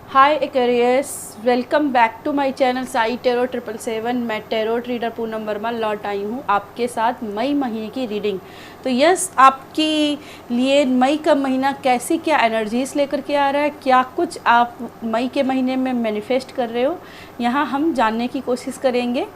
Hi Aquarius, welcome back to my channel Sai tarot 777। मैं tarot reader Poonam Verma लौट आई हूँ आपके साथ मई महीने की रीडिंग। तो यस, आपके लिए मई का महीना कैसी क्या एनर्जीज लेकर के आ रहा है, क्या कुछ आप मई के महीने में मैनिफेस्ट कर रहे हो, यहाँ हम जानने की कोशिश करेंगे।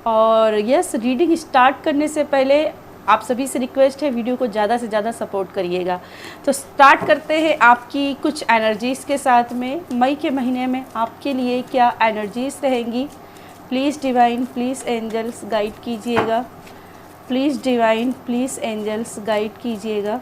और यस, रीडिंग स्टार्ट करने से पहले आप सभी से रिक्वेस्ट है, वीडियो को ज़्यादा से ज़्यादा सपोर्ट करिएगा। तो स्टार्ट करते हैं आपकी कुछ एनर्जीज़ के साथ में। मई के महीने में आपके लिए क्या एनर्जीज़ रहेंगी, please divine, please angels guide कीजिएगा। Please divine, please angels guide कीजिएगा।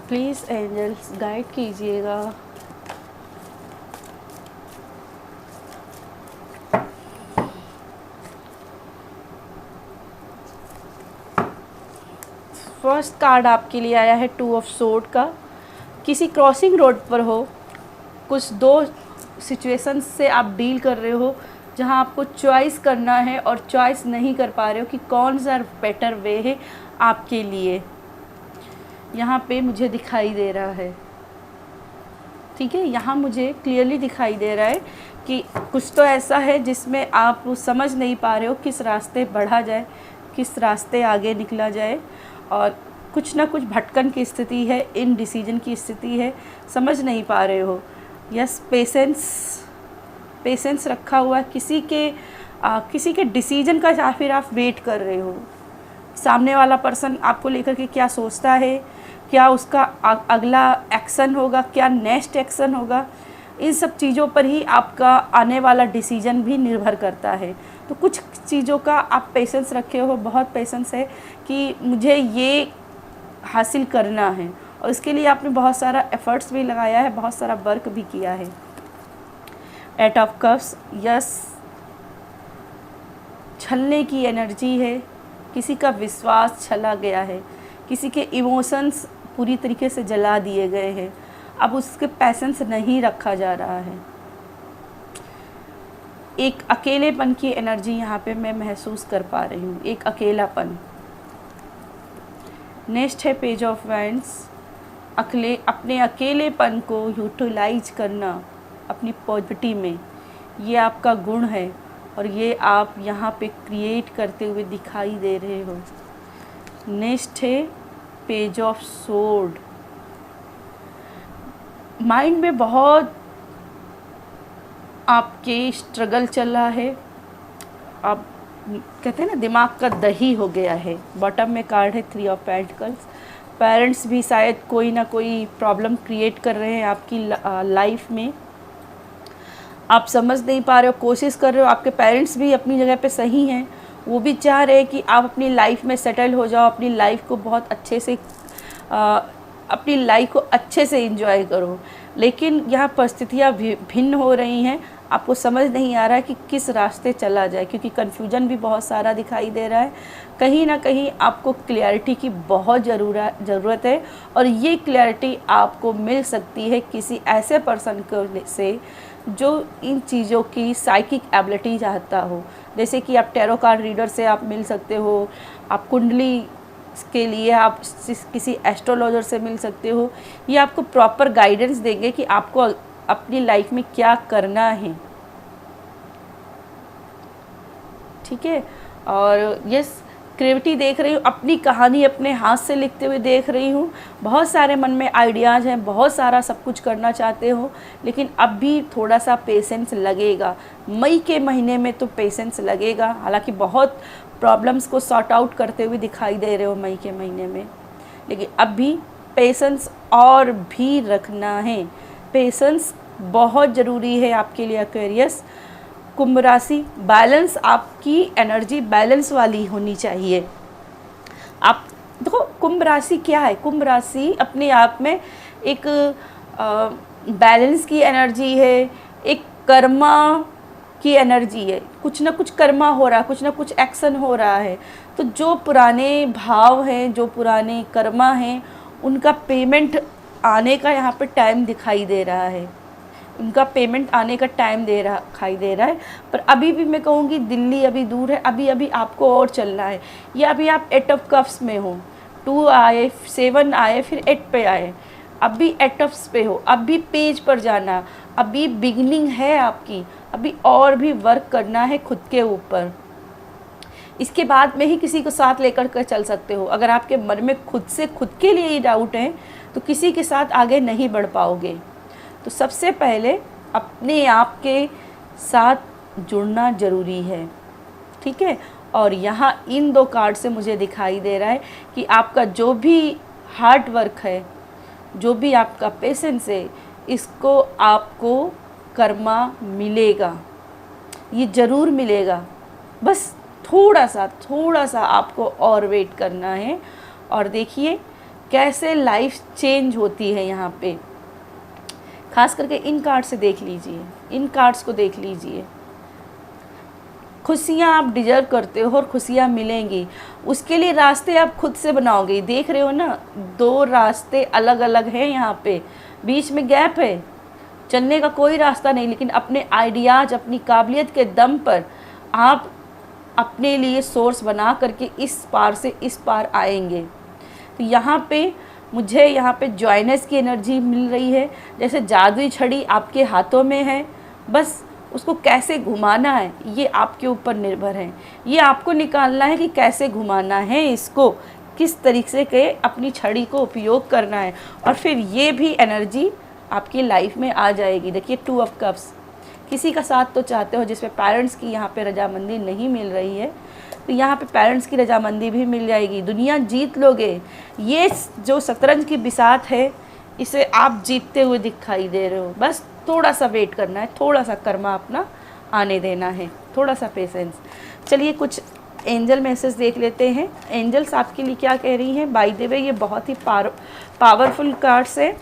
प्लीज़ एंजल्स गाइड कीजिएगा। फर्स्ट कार्ड आपके लिए आया है 2 ऑफ सोर्ड का। किसी क्रॉसिंग रोड पर हो, कुछ दो सिचुएशंस से आप डील कर रहे हो जहां आपको चॉइस करना है और चॉइस नहीं कर पा रहे हो कि कौन सा बेटर वे है आपके लिए। यहाँ पे मुझे दिखाई दे रहा है, ठीक है, यहाँ मुझे क्लियरली दिखाई दे रहा है कि कुछ तो ऐसा है जिसमें आप समझ नहीं पा रहे हो किस रास्ते बढ़ा जाए, किस रास्ते आगे निकला जाए, और कुछ ना कुछ भटकन की स्थिति है, इनडिसीजन की स्थिति है, समझ नहीं पा रहे हो। यस, पेशेंस रखा हुआ किसी के डिसीजन का, या फिर आप वेट कर रहे हो सामने वाला पर्सन आपको लेकर के क्या सोचता है, क्या उसका अगला एक्शन होगा, क्या नेक्स्ट एक्शन होगा। इन सब चीज़ों पर ही आपका आने वाला डिसीजन भी निर्भर करता है। तो कुछ चीज़ों का आप पेशेंस रखे हो, बहुत पेशेंस है कि मुझे ये हासिल करना है, और इसके लिए आपने बहुत सारा एफर्ट्स भी लगाया है, बहुत सारा वर्क भी किया है। 8 ऑफ कप्स, यस, छलने की एनर्जी है। किसी का विश्वास छला गया है, किसी के इमोशंस पूरी तरीके से जला दिए गए हैं, अब उसके पैसेंस नहीं रखा जा रहा है। एक अकेलेपन की एनर्जी यहाँ पे मैं महसूस कर पा रही हूँ, एक अकेलापन। नेक्स्ट है पेज ऑफ वैंड्स। अपने अकेलेपन को यूटिलाइज करना अपनी पॉजिटिविटी में, ये आपका गुण है, और ये आप यहाँ पे क्रिएट करते हुए दिखाई दे रहे हो। नेक्स्ट है पेज ऑफ सोर्ड। माइंड में बहुत आपके स्ट्रगल चल रहा है, आप कहते हैं ना दिमाग का दही हो गया है। बॉटम में कार्ड है 3 ऑफ पेंटिकल्स। पेरेंट्स भी शायद कोई ना कोई प्रॉब्लम क्रिएट कर रहे हैं आपकी लाइफ में, आप समझ नहीं पा रहे हो, कोशिश कर रहे हो। आपके पेरेंट्स भी अपनी जगह पे सही हैं, वो भी चाह रहे हैं कि आप अपनी लाइफ में सेटल हो जाओ, अपनी लाइफ को बहुत अच्छे से अपनी लाइफ को अच्छे से एंजॉय करो। लेकिन यहाँ परिस्थितियाँ भिन्न हो रही हैं, आपको समझ नहीं आ रहा है कि किस रास्ते चला जाए, क्योंकि कन्फ्यूजन भी बहुत सारा दिखाई दे रहा है। कहीं ना कहीं आपको क्लैरिटी की बहुत ज़रूरत है, और ये क्लैरिटी आपको मिल सकती है किसी ऐसे पर्सन से जो इन चीज़ों की साइकिक एबिलिटी चाहता हो। जैसे कि आप टैरो कार्ड रीडर से आप मिल सकते हो, आप कुंडली के लिए आप किसी एस्ट्रोलॉजर से मिल सकते हो। ये आपको प्रॉपर गाइडेंस देंगे कि आपको अपनी लाइफ में क्या करना है, ठीक है। और यस, क्रिएटिविटी देख रही हूँ, अपनी कहानी अपने हाथ से लिखते हुए देख रही हूँ। बहुत सारे मन में आइडियाज़ हैं, बहुत सारा सब कुछ करना चाहते हो, लेकिन अब भी थोड़ा सा पेशेंस लगेगा। मई के महीने में तो पेशेंस लगेगा, हालांकि बहुत प्रॉब्लम्स को सॉर्ट आउट करते हुए दिखाई दे रहे हो मई के महीने में, लेकिन अब भी पेशेंस और भी रखना है। पेशेंस बहुत ज़रूरी है आपके लिए एक्वेरियस। कुंभ राशि, बैलेंस, आपकी एनर्जी बैलेंस वाली होनी चाहिए। आप देखो, कुंभ राशि क्या है? कुंभ राशि अपने आप में एक बैलेंस की एनर्जी है, एक कर्मा की एनर्जी है। कुछ ना कुछ कर्मा हो रहा है, कुछ ना कुछ एक्शन हो रहा है। तो जो पुराने भाव हैं, जो पुराने कर्मा हैं, उनका पेमेंट आने का यहाँ पे टाइम दिखाई दे रहा है, उनका पेमेंट आने का टाइम दिखाई दे रहा है। पर अभी भी मैं कहूँगी दिल्ली अभी दूर है, अभी अभी आपको और चलना है। या अभी आप 8 ऑफ कप्स में हो, 2 आए, 7 आए, फिर 8 पे आए, अभी 8 ऑफ्स पे हो, अभी पेज पर जाना, अभी बिगनिंग है आपकी, अभी और भी वर्क करना है खुद के ऊपर। इसके बाद में ही किसी को साथ लेकर कर चल सकते हो। अगर आपके मन में खुद से खुद के लिए ही डाउट है तो किसी के साथ आगे नहीं बढ़ पाओगे। तो सबसे पहले अपने आप के साथ जुड़ना ज़रूरी है, ठीक है। और यहाँ इन 2 कार्ड से मुझे दिखाई दे रहा है कि आपका जो भी हार्ड वर्क है, जो भी आपका पेशेंस है, इसको आपको कर्मा मिलेगा, ये ज़रूर मिलेगा। बस थोड़ा सा आपको और वेट करना है। और देखिए कैसे लाइफ चेंज होती है यहाँ पे, खास करके इन कार्ड से देख लीजिए, इन कार्ड्स को देख लीजिए। खुशियाँ आप डिजर्व करते हो और खुशियाँ मिलेंगी, उसके लिए रास्ते आप खुद से बनाओगे। देख रहे हो ना, 2 रास्ते अलग अलग हैं यहाँ पे, बीच में गैप है, चलने का कोई रास्ता नहीं। लेकिन अपने आइडियाज़, अपनी काबिलियत के दम पर आप अपने लिए सोर्स बना करके इस पार से इस पार आएंगे। तो यहाँ पे मुझे यहाँ पे जॉइनेस की एनर्जी मिल रही है, जैसे जादुई छड़ी आपके हाथों में है, बस उसको कैसे घुमाना है ये आपके ऊपर निर्भर है। ये आपको निकालना है कि कैसे घुमाना है, इसको किस तरीके से अपनी छड़ी को उपयोग करना है, और फिर ये भी एनर्जी आपकी लाइफ में आ जाएगी। देखिए 2 ऑफ कप्स, किसी का साथ तो चाहते हो जिसमें पेरेंट्स की यहाँ पे रजामंदी नहीं मिल रही है, तो यहाँ पे पेरेंट्स की रजामंदी भी मिल जाएगी, दुनिया जीत लोगे। ये जो शतरंज की बिसात है, इसे आप जीतते हुए दिखाई दे रहे हो। बस थोड़ा सा वेट करना है, थोड़ा सा कर्मा अपना आने देना है, थोड़ा सा पेशेंस। चलिए कुछ एंजल मैसेज देख लेते हैं, एंजल्स आपके लिए क्या कह रही हैं। बाय द वे ये बहुत ही पावरफुल कार्ड्स है,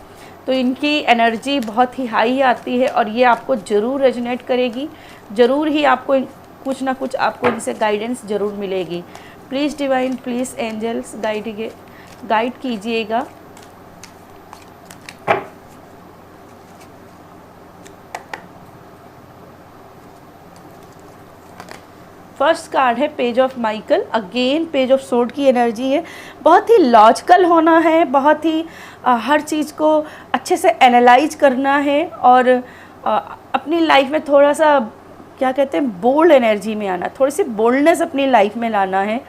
तो इनकी एनर्जी बहुत ही हाई आती है और ये आपको ज़रूर रेजोनेट करेगी, ज़रूर ही आपको कुछ ना कुछ आपको इनसे गाइडेंस ज़रूर मिलेगी। Please divine, please angels guide कीजिएगा। फर्स्ट कार्ड है page of Michael, again page of sword की एनर्जी है। बहुत ही लॉजिकल होना है, बहुत ही हर चीज़ को अच्छे से एनालाइज करना है और अपनी लाइफ में थोड़ा सा क्या कहते हैं बोल्ड एनर्जी में आना, थोड़ी सी बोल्डनेस अपनी लाइफ में लाना है।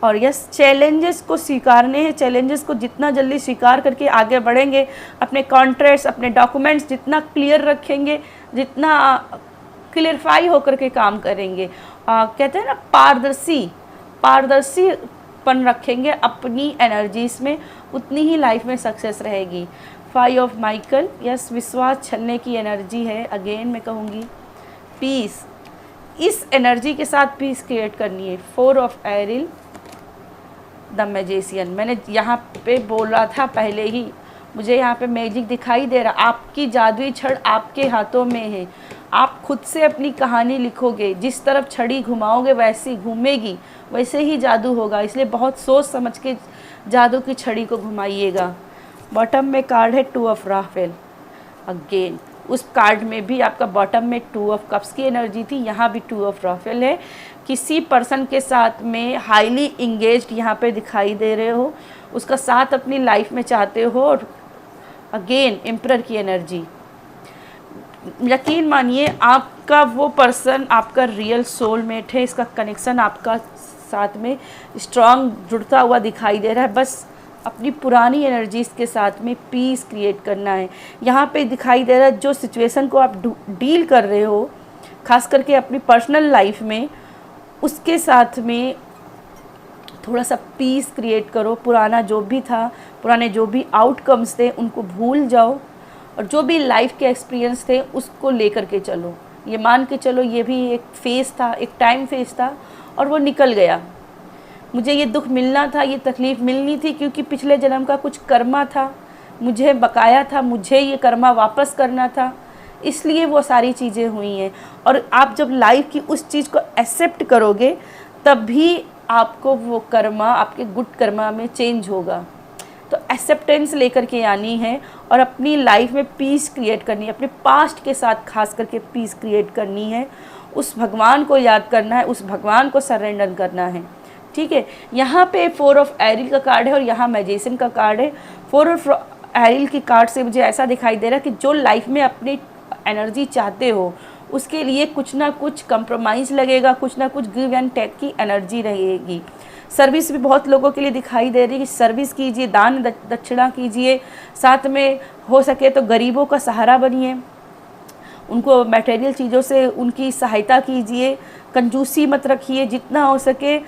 और यस, चैलेंजेस को स्वीकारने हैं, चैलेंजेस को जितना जल्दी स्वीकार करके आगे बढ़ेंगे, अपने कॉन्ट्रैक्ट्स, अपने डॉक्यूमेंट्स जितना क्लियर रखेंगे, जितना क्लियरफाई होकर के काम करेंगे, कहते हैं ना पारदर्शीपन रखेंगे अपनी एनर्जीज में, उतनी ही लाइफ में सक्सेस रहेगी। 5 ऑफ माइकल, यस, विश्वास छलने की एनर्जी है। अगेन मैं कहूँगी पीस, इस एनर्जी के साथ पीस क्रिएट करनी है। 4 ऑफ एरिल, द मैजिशियन, मैंने यहाँ पे बोला था पहले ही, मुझे यहाँ पे मैजिक दिखाई दे रहा। आपकी जादुई छड़ आपके हाथों में है, आप खुद से अपनी कहानी लिखोगे, जिस तरफ छड़ी घुमाओगे वैसी घूमेगी, वैसे ही जादू होगा। इसलिए बहुत सोच समझ के जादू की छड़ी को घुमाइएगा। बॉटम में कार्ड है 2 ऑफ राफेल, अगेन उस कार्ड में भी आपका बॉटम में 2 ऑफ कप्स की एनर्जी थी, यहाँ भी 2 ऑफ राफेल है। किसी पर्सन के साथ में हाईली इंगेज्ड यहाँ पे दिखाई दे रहे हो, उसका साथ अपनी लाइफ में चाहते हो। और अगेन एम्परर की एनर्जी, यकीन मानिए आपका वो पर्सन आपका रियल सोलमेट है, इसका कनेक्शन आपका साथ में स्ट्रांग जुड़ता हुआ दिखाई दे रहा है। बस अपनी पुरानी एनर्जीज़ के साथ में पीस क्रिएट करना है। यहाँ पे दिखाई दे रहा है जो सिचुएशन को आप डील कर रहे हो, खास करके अपनी पर्सनल लाइफ में, उसके साथ में थोड़ा सा पीस क्रिएट करो। पुराना जो भी था, पुराने जो भी आउटकम्स थे उनको भूल जाओ, और जो भी लाइफ के एक्सपीरियंस थे उसको लेकर के चलो। ये मान के चलो ये भी एक फेज़ था, एक टाइम फेज़ था और वो निकल गया। मुझे ये दुख मिलना था, ये तकलीफ़ मिलनी थी, क्योंकि पिछले जन्म का कुछ कर्मा था, मुझे बकाया था, मुझे ये कर्मा वापस करना था, इसलिए वो सारी चीज़ें हुई हैं। और आप जब लाइफ की उस चीज़ को एक्सेप्ट करोगे तब भी आपको वो कर्मा आपके गुड कर्मा में चेंज होगा। तो एक्सेप्टेंस लेकर के आनी है और अपनी लाइफ में पीस क्रिएट करनी है, अपने पास्ट के साथ खास करके पीस क्रिएट करनी है, उस भगवान को याद करना है, उस भगवान को सरेंडर करना है। ठीक है, यहाँ पे 4 ऑफ एरिल का कार्ड है और यहाँ मैजिशियन का कार्ड है। 4 ऑफ एरिल की कार्ड से मुझे ऐसा दिखाई दे रहा है कि जो लाइफ में अपनी एनर्जी चाहते हो उसके लिए कुछ ना कुछ कंप्रोमाइज़ लगेगा, कुछ ना कुछ गिव एंड टेक की एनर्जी रहेगी। सर्विस भी बहुत लोगों के लिए दिखाई दे रही है कि सर्विस कीजिए, दान दक्षिणा कीजिए, साथ में हो सके तो गरीबों का सहारा बनिए, उनको मटेरियल चीज़ों से उनकी सहायता कीजिए, कंजूसी मत रखिए, जितना हो सके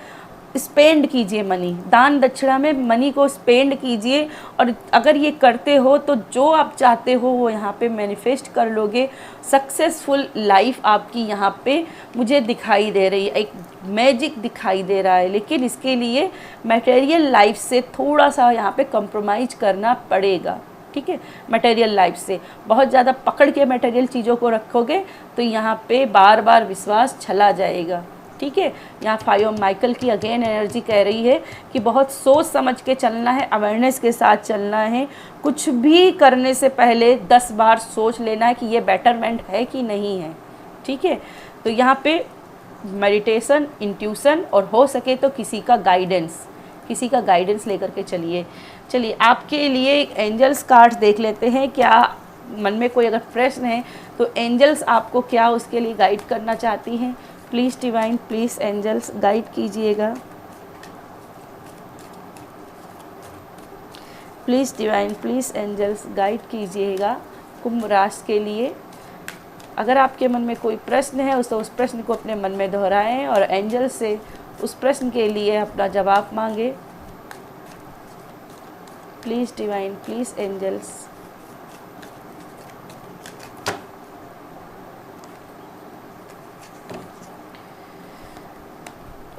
स्पेंड कीजिए मनी, दान दक्षिणा में मनी को स्पेंड कीजिए। और अगर ये करते हो तो जो आप चाहते हो वो यहाँ पे मैनिफेस्ट कर लोगे। सक्सेसफुल लाइफ आपकी यहाँ पे मुझे दिखाई दे रही है, एक मैजिक दिखाई दे रहा है, लेकिन इसके लिए मटेरियल लाइफ से थोड़ा सा यहाँ पे कंप्रोमाइज़ करना पड़ेगा। ठीक है, मटेरियल लाइफ से बहुत ज़्यादा पकड़ के मटेरियल चीज़ों को रखोगे तो यहाँ पे बार बार विश्वास चला जाएगा। ठीक है, यहाँ 5 ऑफ माइकल की अगेन एनर्जी कह रही है कि बहुत सोच समझ के चलना है, अवेयरनेस के साथ चलना है। कुछ भी करने से पहले 10 बार सोच लेना है कि ये बेटरमेंट है कि नहीं है। ठीक है, तो यहाँ पे मेडिटेशन, इंट्यूशन और हो सके तो किसी का गाइडेंस लेकर के चलिए। आपके लिए एंजल्स कार्ड्स देख लेते हैं। क्या मन में कोई अगर प्रश्न है तो एंजल्स आपको क्या उसके लिए गाइड करना चाहती हैं? Please divine, please angels guide कीजिएगा। Please divine, please angels guide कीजिएगा कुंभ राशि के लिए। अगर आपके मन में कोई प्रश्न है उस प्रश्न को अपने मन में दोहराएं और एंजल से उस प्रश्न के लिए अपना जवाब मांगे। Please divine, please angels.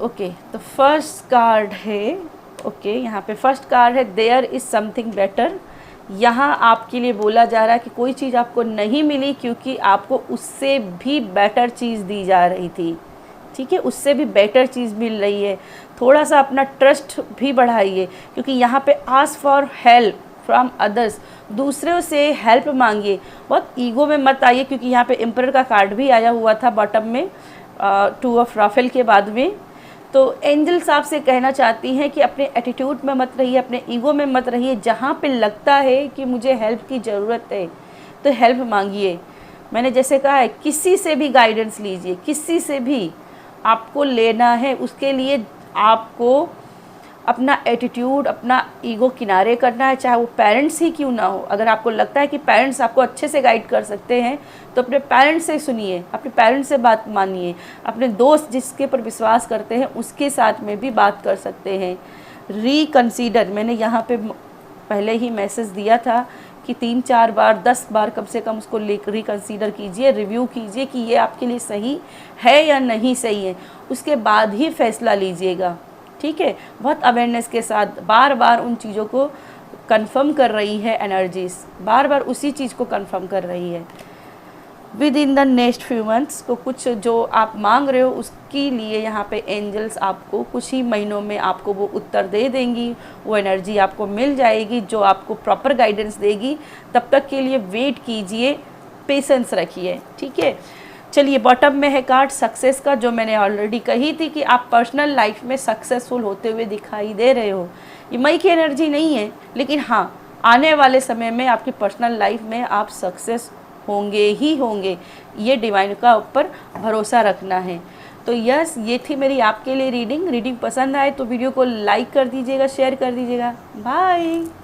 Okay, तो फर्स्ट कार्ड है, यहाँ पे फर्स्ट कार्ड है देयर इज़ समथिंग बेटर। यहाँ आपके लिए बोला जा रहा है कि कोई चीज़ आपको नहीं मिली क्योंकि आपको उससे भी बेटर चीज़ दी जा रही थी। ठीक है, उससे भी बेटर चीज़ मिल रही है। थोड़ा सा अपना ट्रस्ट भी बढ़ाइए क्योंकि यहाँ पे ask for help from others, दूसरों से हेल्प मांगिए। बहुत ईगो में मत आइए क्योंकि यहाँ पे एम्परर का कार्ड भी आया हुआ था बॉटम में 2 ऑफ राफेल के बाद में। तो एंजल्स आपसे कहना चाहती हैं कि अपने एटीट्यूड में मत रहिए, अपने ईगो में मत रहिए। जहाँ पे लगता है कि मुझे हेल्प की ज़रूरत है तो हेल्प मांगिए। मैंने जैसे कहा है, किसी से भी गाइडेंस लीजिए, किसी से भी आपको लेना है। उसके लिए आपको अपना एटीट्यूड, अपना ईगो किनारे करना है, चाहे वो पेरेंट्स ही क्यों ना हो। अगर आपको लगता है कि पेरेंट्स आपको अच्छे से गाइड कर सकते हैं तो अपने पेरेंट्स से सुनिए, अपने पेरेंट्स से बात मानिए। अपने दोस्त जिसके पर विश्वास करते हैं उसके साथ में भी बात कर सकते हैं। रिकंसीडर, मैंने यहाँ पे पहले ही मैसेज दिया था कि 3-4 बार 10 बार कम से कम उसको रिकंसीडर कीजिए, रिव्यू कीजिए कि ये आपके लिए सही है या नहीं सही है, उसके बाद ही फैसला लीजिएगा। ठीक है, बहुत अवेयरनेस के साथ बार बार उन चीज़ों को कंफर्म कर रही है एनर्जीज, बार बार उसी चीज़ को कंफर्म कर रही है। With in the next few months को कुछ जो आप मांग रहे हो उसके लिए यहाँ पे एंजल्स आपको कुछ ही महीनों में आपको वो उत्तर दे देंगी, वो एनर्जी आपको मिल जाएगी जो आपको प्रॉपर गाइडेंस देगी। तब तक के लिए वेट कीजिए, पेशेंस रखिए। ठीक है, चलिए बॉटम में है कार्ड सक्सेस का, जो मैंने ऑलरेडी कही थी कि आप पर्सनल लाइफ में सक्सेसफुल होते हुए दिखाई दे रहे हो। ये मई की एनर्जी नहीं है, लेकिन हाँ आने वाले समय में आपकी पर्सनल लाइफ में आप सक्सेस होंगे ही होंगे। ये डिवाइन का ऊपर भरोसा रखना है। तो यस, ये थी मेरी आपके लिए रीडिंग। पसंद आए तो वीडियो को लाइक कर दीजिएगा, शेयर कर दीजिएगा। बाय।